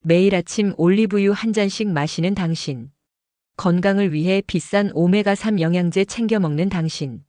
매일 아침 올리브유 한 잔씩 마시는 당신. 건강을 위해 비싼 오메가3 영양제 챙겨 먹는 당신.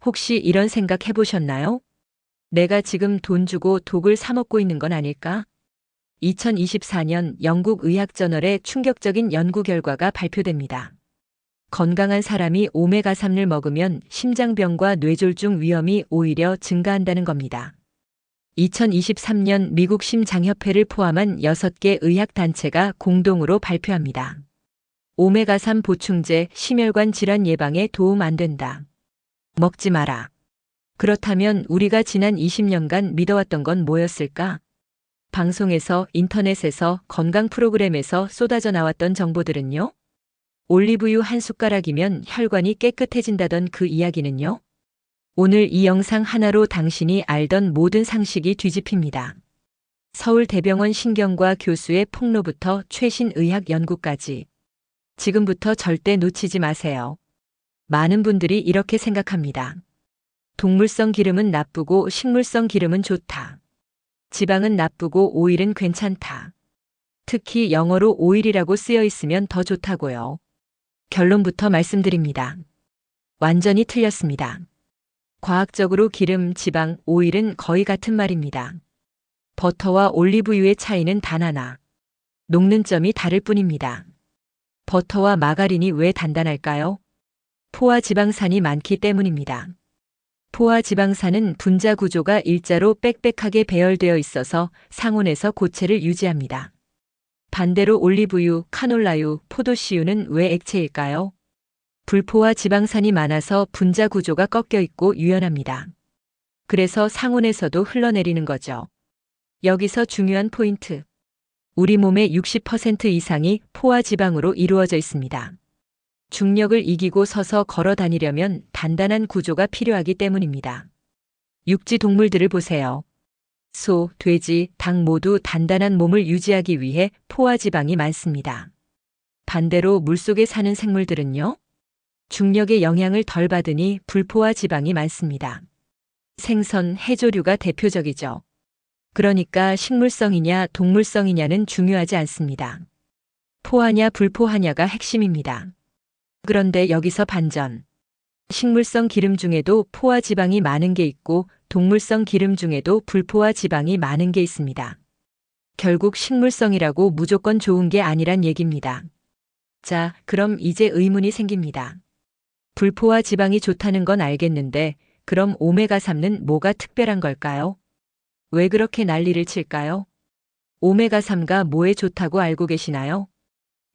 혹시 이런 생각 해보셨나요? 내가 지금 돈 주고 독을 사 먹고 있는 건 아닐까? 2024년 영국 의학저널의 충격적인 연구 결과가 발표됩니다. 건강한 사람이 오메가3를 먹으면 심장병과 뇌졸중 위험이 오히려 증가한다는 겁니다. 2023년 미국 심장협회를 포함한 6개 의학단체가 공동으로 발표합니다. 오메가3 보충제 심혈관 질환 예방에 도움 안 된다. 먹지 마라. 그렇다면 우리가 지난 20년간 믿어왔던 건 뭐였을까? 방송에서, 인터넷에서, 건강 프로그램에서 쏟아져 나왔던 정보들은요? 올리브유 한 숟가락이면 혈관이 깨끗해진다던 그 이야기는요? 오늘 이 영상 하나로 당신이 알던 모든 상식이 뒤집힙니다. 서울대병원 신경과 교수의 폭로부터 최신 의학 연구까지. 지금부터 절대 놓치지 마세요. 많은 분들이 이렇게 생각합니다. 동물성 기름은 나쁘고 식물성 기름은 좋다. 지방은 나쁘고 오일은 괜찮다. 특히 영어로 오일이라고 쓰여 있으면 더 좋다고요. 결론부터 말씀드립니다. 완전히 틀렸습니다. 과학적으로 기름, 지방, 오일은 거의 같은 말입니다. 버터와 올리브유의 차이는 단 하나. 녹는 점이 다를 뿐입니다. 버터와 마가린이 왜 단단할까요? 포화 지방산이 많기 때문입니다. 포화 지방산은 분자 구조가 일자로 빽빽하게 배열되어 있어서 상온에서 고체를 유지합니다. 반대로 올리브유, 카놀라유, 포도씨유는 왜 액체일까요? 불포화 지방산이 많아서 분자 구조가 꺾여 있고 유연합니다. 그래서 상온에서도 흘러내리는 거죠. 여기서 중요한 포인트. 우리 몸의 60% 이상이 포화 지방으로 이루어져 있습니다. 중력을 이기고 서서 걸어 다니려면 단단한 구조가 필요하기 때문입니다. 육지 동물들을 보세요. 소, 돼지, 닭 모두 단단한 몸을 유지하기 위해 포화 지방이 많습니다. 반대로 물속에 사는 생물들은요? 중력의 영향을 덜 받으니 불포화 지방이 많습니다. 생선, 해조류가 대표적이죠. 그러니까 식물성이냐 동물성이냐는 중요하지 않습니다. 포화냐 불포화냐가 핵심입니다. 그런데 여기서 반전. 식물성 기름 중에도 포화 지방이 많은 게 있고 동물성 기름 중에도 불포화 지방이 많은 게 있습니다. 결국 식물성이라고 무조건 좋은 게 아니란 얘기입니다. 자, 그럼 이제 의문이 생깁니다. 불포화 지방이 좋다는 건 알겠는데 그럼 오메가3는 뭐가 특별한 걸까요? 왜 그렇게 난리를 칠까요? 오메가3가 뭐에 좋다고 알고 계시나요?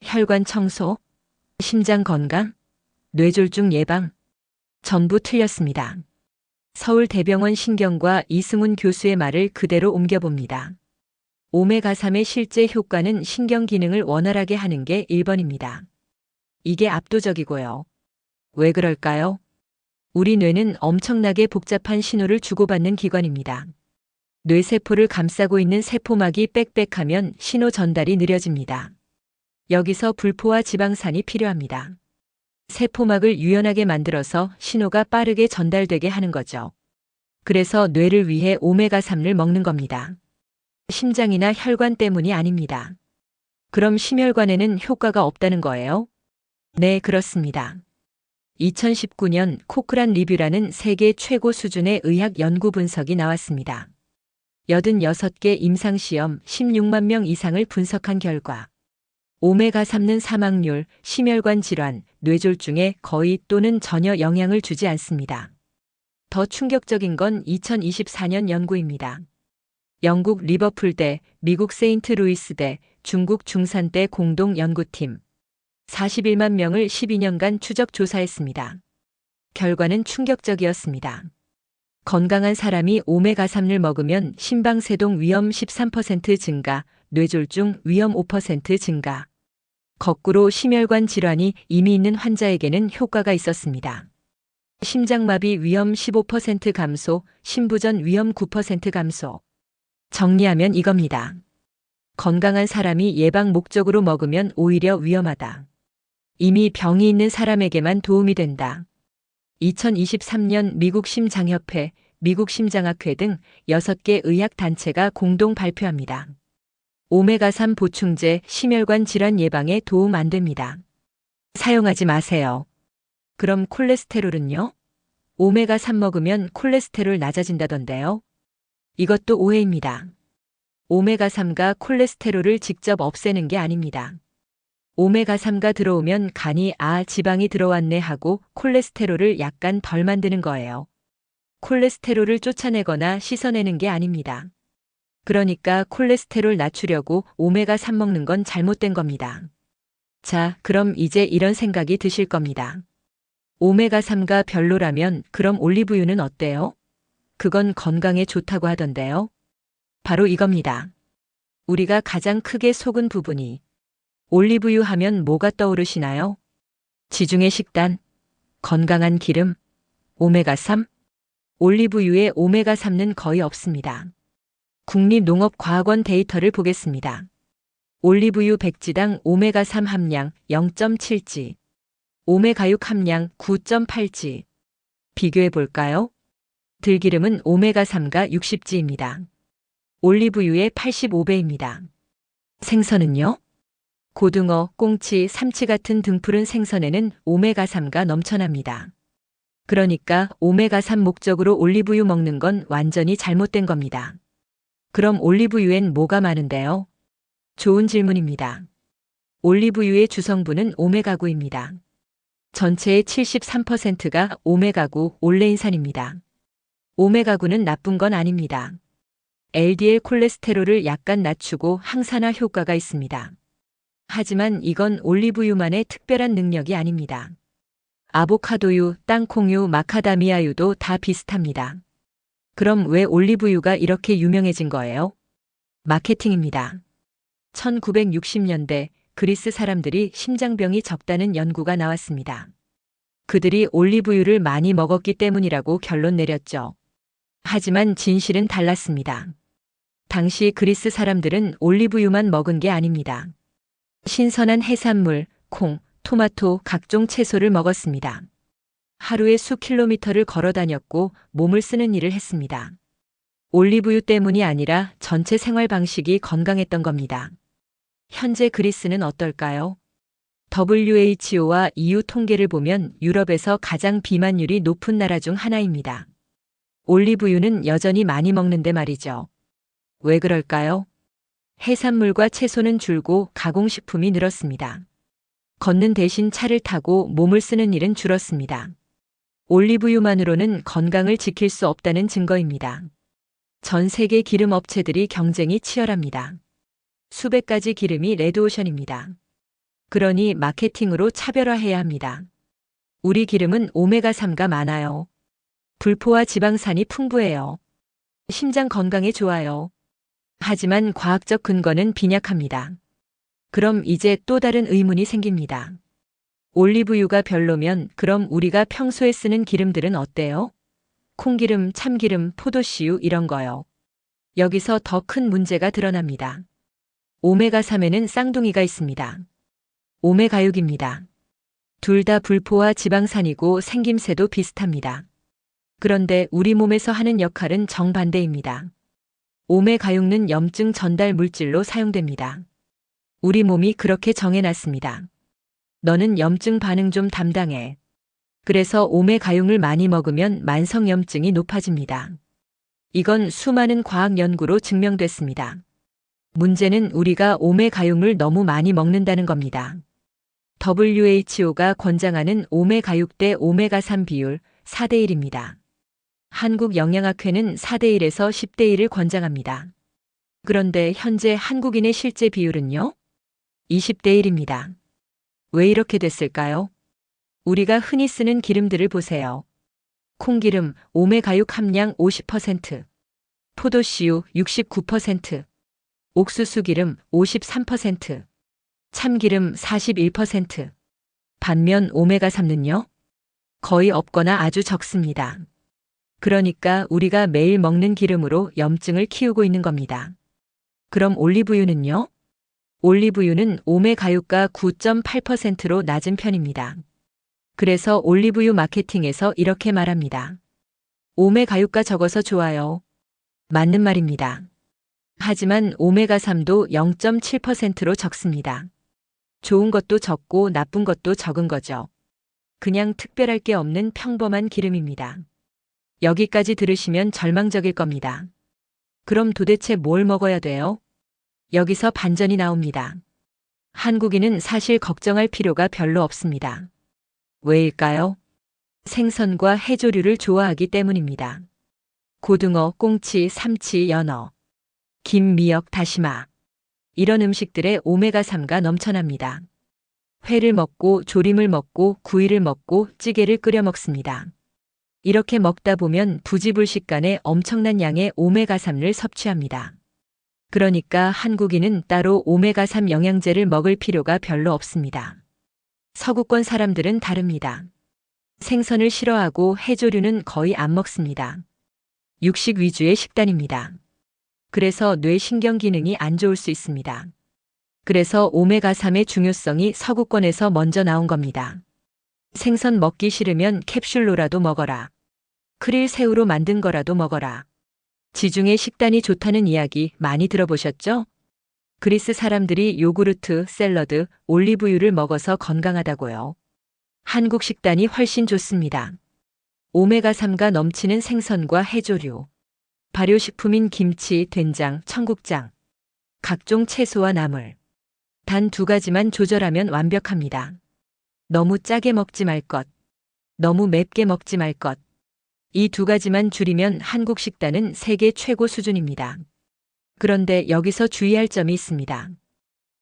혈관 청소? 심장 건강? 뇌졸중 예방? 전부 틀렸습니다. 서울대병원 신경과 이승훈 교수의 말을 그대로 옮겨봅니다. 오메가3의 실제 효과는 신경 기능을 원활하게 하는 게 1번입니다. 이게 압도적이고요. 왜 그럴까요? 우리 뇌는 엄청나게 복잡한 신호를 주고받는 기관입니다. 뇌세포를 감싸고 있는 세포막이 빽빽하면 신호 전달이 느려집니다. 여기서 불포화 지방산이 필요합니다. 세포막을 유연하게 만들어서 신호가 빠르게 전달되게 하는 거죠. 그래서 뇌를 위해 오메가3를 먹는 겁니다. 심장이나 혈관 때문이 아닙니다. 그럼 심혈관에는 효과가 없다는 거예요? 네, 그렇습니다. 2019년 코크란 리뷰라는 세계 최고 수준의 의학 연구 분석이 나왔습니다. 86개 임상시험 16만 명 이상을 분석한 결과 오메가3는 사망률, 심혈관 질환, 뇌졸중에 거의 또는 전혀 영향을 주지 않습니다. 더 충격적인 건 2024년 연구입니다. 영국 리버풀대, 미국 세인트루이스대, 중국 중산대 공동 연구팀 41만 명을 12년간 추적 조사했습니다. 결과는 충격적이었습니다. 건강한 사람이 오메가3를 먹으면 심방세동 위험 13% 증가, 뇌졸중 위험 5% 증가. 거꾸로 심혈관 질환이 이미 있는 환자에게는 효과가 있었습니다. 심장마비 위험 15% 감소, 심부전 위험 9% 감소. 정리하면 이겁니다. 건강한 사람이 예방 목적으로 먹으면 오히려 위험하다. 이미 병이 있는 사람에게만 도움이 된다. 2023년 미국 심장협회, 미국 심장학회 등 6개 의학단체가 공동 발표합니다. 오메가3 보충제 심혈관 질환 예방에 도움 안 됩니다. 사용하지 마세요. 그럼 콜레스테롤은요? 오메가3 먹으면 콜레스테롤 낮아진다던데요. 이것도 오해입니다. 오메가3가 콜레스테롤을 직접 없애는 게 아닙니다. 오메가3가 들어오면 간이 지방이 들어왔네 하고 콜레스테롤을 약간 덜 만드는 거예요. 콜레스테롤을 쫓아내거나 씻어내는 게 아닙니다. 그러니까 콜레스테롤 낮추려고 오메가3 먹는 건 잘못된 겁니다. 자, 그럼 이제 이런 생각이 드실 겁니다. 오메가3가 별로라면 그럼 올리브유는 어때요? 그건 건강에 좋다고 하던데요. 바로 이겁니다. 우리가 가장 크게 속은 부분이 올리브유 하면 뭐가 떠오르시나요? 지중해 식단, 건강한 기름, 오메가3. 올리브유에 오메가3는 거의 없습니다. 국립농업과학원 데이터를 보겠습니다. 올리브유 백지당 오메가3 함량 0.7지, 오메가6 함량 9.8지. 비교해 볼까요? 들기름은 오메가3가 60지입니다. 올리브유의 85배입니다. 생선은요? 고등어, 꽁치, 삼치 같은 등푸른 생선에는 오메가3가 넘쳐납니다. 그러니까 오메가3 목적으로 올리브유 먹는 건 완전히 잘못된 겁니다. 그럼 올리브유엔 뭐가 많은데요? 좋은 질문입니다. 올리브유의 주성분은 오메가9입니다. 전체의 73%가 오메가9 올레인산입니다. 오메가9는 나쁜 건 아닙니다. LDL 콜레스테롤을 약간 낮추고 항산화 효과가 있습니다. 하지만 이건 올리브유만의 특별한 능력이 아닙니다. 아보카도유, 땅콩유, 마카다미아유도 다 비슷합니다. 그럼 왜 올리브유가 이렇게 유명해진 거예요? 마케팅입니다. 1960년대 그리스 사람들이 심장병이 적다는 연구가 나왔습니다. 그들이 올리브유를 많이 먹었기 때문이라고 결론 내렸죠. 하지만 진실은 달랐습니다. 당시 그리스 사람들은 올리브유만 먹은 게 아닙니다. 신선한 해산물, 콩, 토마토, 각종 채소를 먹었습니다. 하루에 수 킬로미터를 걸어 다녔고 몸을 쓰는 일을 했습니다. 올리브유 때문이 아니라 전체 생활 방식이 건강했던 겁니다. 현재 그리스는 어떨까요? WHO와 EU 통계를 보면 유럽에서 가장 비만율이 높은 나라 중 하나입니다. 올리브유는 여전히 많이 먹는데 말이죠. 왜 그럴까요? 해산물과 채소는 줄고 가공식품이 늘었습니다. 걷는 대신 차를 타고 몸을 쓰는 일은 줄었습니다. 올리브유만으로는 건강을 지킬 수 없다는 증거입니다. 전 세계 기름 업체들이 경쟁이 치열합니다. 수백 가지 기름이 레드오션입니다. 그러니 마케팅으로 차별화해야 합니다. 우리 기름은 오메가3가 많아요. 불포화 지방산이 풍부해요. 심장 건강에 좋아요. 하지만 과학적 근거는 빈약합니다. 그럼 이제 또 다른 의문이 생깁니다. 올리브유가 별로면 그럼 우리가 평소에 쓰는 기름들은 어때요? 콩기름, 참기름, 포도씨유 이런 거요. 여기서 더 큰 문제가 드러납니다. 오메가3에는 쌍둥이가 있습니다. 오메가6입니다. 둘 다 불포화 지방산이고 생김새도 비슷합니다. 그런데 우리 몸에서 하는 역할은 정반대입니다. 오메가6는 염증 전달 물질로 사용됩니다. 우리 몸이 그렇게 정해놨습니다. 너는 염증 반응 좀 담당해. 그래서 오메가6을 많이 먹으면 만성염증이 높아집니다. 이건 수많은 과학 연구로 증명됐습니다. 문제는 우리가 오메가6을 너무 많이 먹는다는 겁니다. WHO가 권장하는 오메가6 대 오메가3 비율 4대 1입니다. 한국영양학회는 4대 1에서 10대 1을 권장합니다. 그런데 현재 한국인의 실제 비율은요? 20대 1입니다. 왜 이렇게 됐을까요? 우리가 흔히 쓰는 기름들을 보세요. 콩기름, 오메가6 함량 50%, 포도씨유 69%, 옥수수기름 53%, 참기름 41%. 반면 오메가3는요? 거의 없거나 아주 적습니다. 그러니까 우리가 매일 먹는 기름으로 염증을 키우고 있는 겁니다. 그럼 올리브유는요? 올리브유는 오메가6가 9.8%로 낮은 편입니다. 그래서 올리브유 마케팅에서 이렇게 말합니다. 오메가6가 적어서 좋아요. 맞는 말입니다. 하지만 오메가3도 0.7%로 적습니다. 좋은 것도 적고 나쁜 것도 적은 거죠. 그냥 특별할 게 없는 평범한 기름입니다. 여기까지 들으시면 절망적일 겁니다. 그럼 도대체 뭘 먹어야 돼요? 여기서 반전이 나옵니다. 한국인은 사실 걱정할 필요가 별로 없습니다. 왜일까요? 생선과 해조류를 좋아하기 때문입니다. 고등어, 꽁치, 삼치, 연어, 김, 미역, 다시마. 이런 음식들에 오메가3가 넘쳐납니다. 회를 먹고 조림을 먹고 구이를 먹고 찌개를 끓여 먹습니다. 이렇게 먹다 보면 부지불식간에 엄청난 양의 오메가3를 섭취합니다. 그러니까 한국인은 따로 오메가3 영양제를 먹을 필요가 별로 없습니다. 서구권 사람들은 다릅니다. 생선을 싫어하고 해조류는 거의 안 먹습니다. 육식 위주의 식단입니다. 그래서 뇌 신경 기능이 안 좋을 수 있습니다. 그래서 오메가3의 중요성이 서구권에서 먼저 나온 겁니다. 생선 먹기 싫으면 캡슐로라도 먹어라. 크릴 새우로 만든 거라도 먹어라. 지중해 식단이 좋다는 이야기 많이 들어보셨죠? 그리스 사람들이 요구르트, 샐러드, 올리브유를 먹어서 건강하다고요. 한국 식단이 훨씬 좋습니다. 오메가3가 넘치는 생선과 해조류, 발효식품인 김치, 된장, 청국장, 각종 채소와 나물. 단 2가지만 조절하면 완벽합니다. 너무 짜게 먹지 말 것, 너무 맵게 먹지 말 것. 이 2가지만 줄이면 한국 식단은 세계 최고 수준입니다. 그런데 여기서 주의할 점이 있습니다.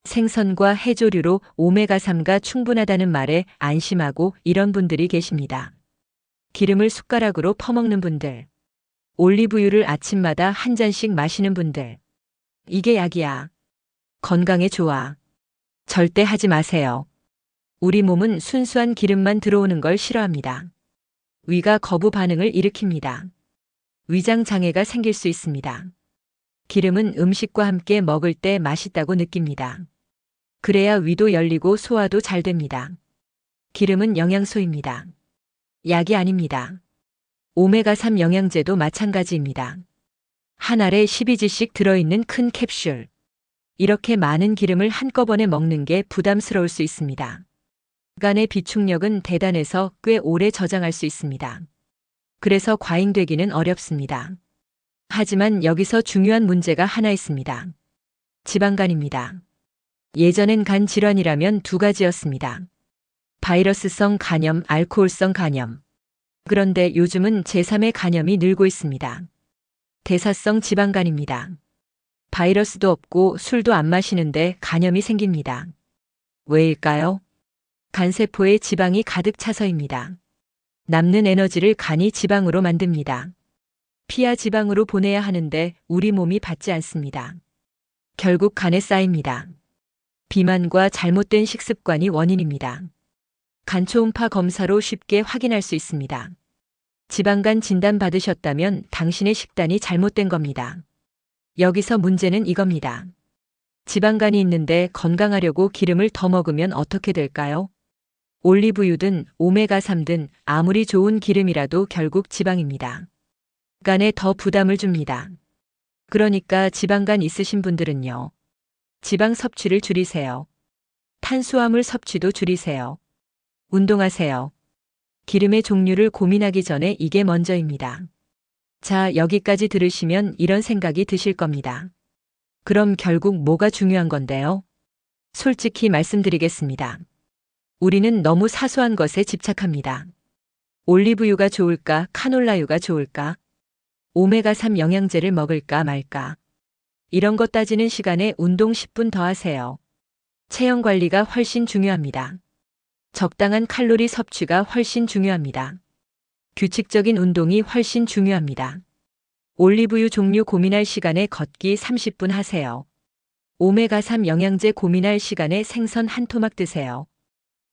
생선과 해조류로 오메가3가 충분하다는 말에 안심하고 이런 분들이 계십니다. 기름을 숟가락으로 퍼먹는 분들, 올리브유를 아침마다 한 잔씩 마시는 분들. 이게 약이야. 건강에 좋아. 절대 하지 마세요. 우리 몸은 순수한 기름만 들어오는 걸 싫어합니다. 위가 거부 반응을 일으킵니다. 위장 장애가 생길 수 있습니다. 기름은 음식과 함께 먹을 때 맛있다고 느낍니다. 그래야 위도 열리고 소화도 잘 됩니다. 기름은 영양소입니다. 약이 아닙니다. 오메가3 영양제도 마찬가지입니다. 한 알에 12g씩 들어있는 큰 캡슐. 이렇게 많은 기름을 한꺼번에 먹는 게 부담스러울 수 있습니다. 간의 비축력은 대단해서 꽤 오래 저장할 수 있습니다. 그래서 과잉되기는 어렵습니다. 하지만 여기서 중요한 문제가 하나 있습니다. 지방간입니다. 예전엔 간 질환이라면 2가지였습니다. 바이러스성 간염, 알코올성 간염. 그런데 요즘은 제3의 간염이 늘고 있습니다. 대사성 지방간입니다. 바이러스도 없고 술도 안 마시는데 간염이 생깁니다. 왜일까요? 간세포에 지방이 가득 차서입니다. 남는 에너지를 간이 지방으로 만듭니다. 피하 지방으로 보내야 하는데 우리 몸이 받지 않습니다. 결국 간에 쌓입니다. 비만과 잘못된 식습관이 원인입니다. 간 초음파 검사로 쉽게 확인할 수 있습니다. 지방간 진단 받으셨다면 당신의 식단이 잘못된 겁니다. 여기서 문제는 이겁니다. 지방간이 있는데 건강하려고 기름을 더 먹으면 어떻게 될까요? 올리브유든 오메가3든 아무리 좋은 기름이라도 결국 지방입니다. 간에 더 부담을 줍니다. 그러니까 지방간 있으신 분들은요. 지방 섭취를 줄이세요. 탄수화물 섭취도 줄이세요. 운동하세요. 기름의 종류를 고민하기 전에 이게 먼저입니다. 자, 여기까지 들으시면 이런 생각이 드실 겁니다. 그럼 결국 뭐가 중요한 건데요? 솔직히 말씀드리겠습니다. 우리는 너무 사소한 것에 집착합니다. 올리브유가 좋을까, 카놀라유가 좋을까? 오메가3 영양제를 먹을까 말까? 이런 것 따지는 시간에 운동 10분 더 하세요. 체형 관리가 훨씬 중요합니다. 적당한 칼로리 섭취가 훨씬 중요합니다. 규칙적인 운동이 훨씬 중요합니다. 올리브유 종류 고민할 시간에 걷기 30분 하세요. 오메가3 영양제 고민할 시간에 생선 한 토막 드세요.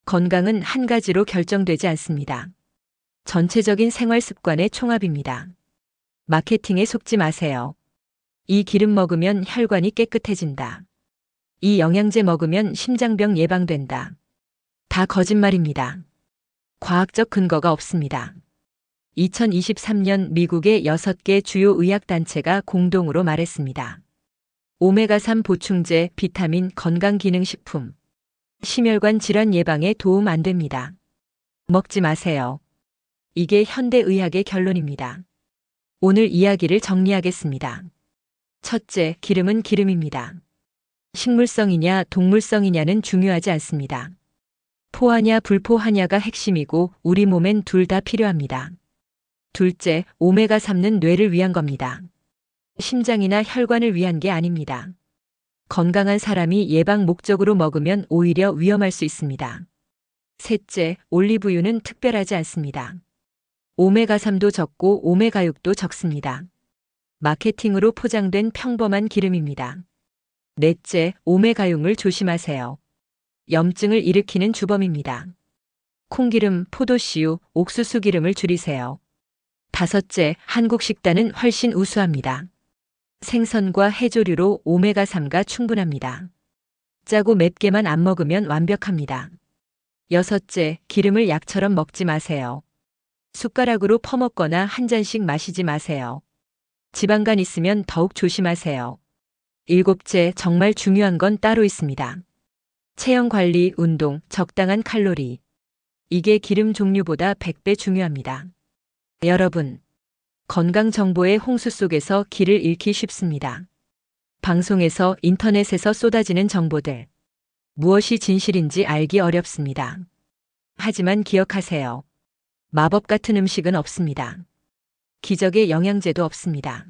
건강은 한 가지로 결정되지 않습니다. 전체적인 생활 습관의 총합입니다. 마케팅에 속지 마세요. 이 기름 먹으면 혈관이 깨끗해진다. 이 영양제 먹으면 심장병 예방된다. 다 거짓말입니다. 과학적 근거가 없습니다. 2023년 미국의 6개 주요 의학단체가 공동으로 말했습니다. 오메가3 보충제, 비타민, 건강기능식품. 심혈관 질환 예방에 도움 안 됩니다. 먹지 마세요. 이게 현대의학의 결론입니다. 오늘 이야기를 정리하겠습니다. 첫째, 기름은 기름입니다. 식물성이냐 동물성이냐는 중요하지 않습니다. 포하냐 불포하냐가 핵심이고 우리 몸엔 둘 다 필요합니다. 둘째, 오메가3는 뇌를 위한 겁니다. 심장이나 혈관을 위한 게 아닙니다. 건강한 사람이 예방 목적으로 먹으면 오히려 위험할 수 있습니다. 셋째, 올리브유는 특별하지 않습니다. 오메가3도 적고 오메가6도 적습니다. 마케팅으로 포장된 평범한 기름입니다. 넷째, 오메가6을 조심하세요. 염증을 일으키는 주범입니다. 콩기름, 포도씨유, 옥수수 기름을 줄이세요. 다섯째, 한국 식단은 훨씬 우수합니다. 생선과 해조류로 오메가3가 충분합니다. 짜고 맵게만 안 먹으면 완벽합니다. 여섯째, 기름을 약처럼 먹지 마세요. 숟가락으로 퍼먹거나 한 잔씩 마시지 마세요. 지방간 있으면 더욱 조심하세요. 일곱째, 정말 중요한 건 따로 있습니다. 체형 관리, 운동, 적당한 칼로리. 이게 기름 종류보다 100배 중요합니다. 여러분, 건강 정보의 홍수 속에서 길을 잃기 쉽습니다. 방송에서 인터넷에서 쏟아지는 정보들. 무엇이 진실인지 알기 어렵습니다. 하지만 기억하세요. 마법 같은 음식은 없습니다. 기적의 영양제도 없습니다.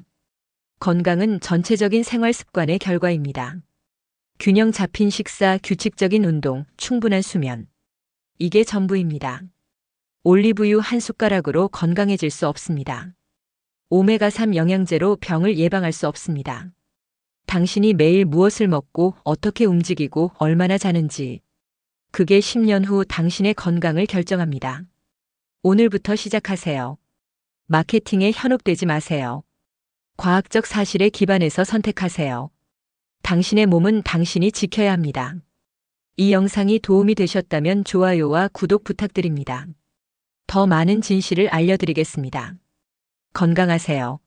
건강은 전체적인 생활 습관의 결과입니다. 균형 잡힌 식사, 규칙적인 운동, 충분한 수면. 이게 전부입니다. 올리브유 한 숟가락으로 건강해질 수 없습니다. 오메가3 영양제로 병을 예방할 수 없습니다. 당신이 매일 무엇을 먹고 어떻게 움직이고 얼마나 자는지. 그게 10년 후 당신의 건강을 결정합니다. 오늘부터 시작하세요. 마케팅에 현혹되지 마세요. 과학적 사실에 기반해서 선택하세요. 당신의 몸은 당신이 지켜야 합니다. 이 영상이 도움이 되셨다면 좋아요와 구독 부탁드립니다. 더 많은 진실을 알려드리겠습니다. 건강하세요.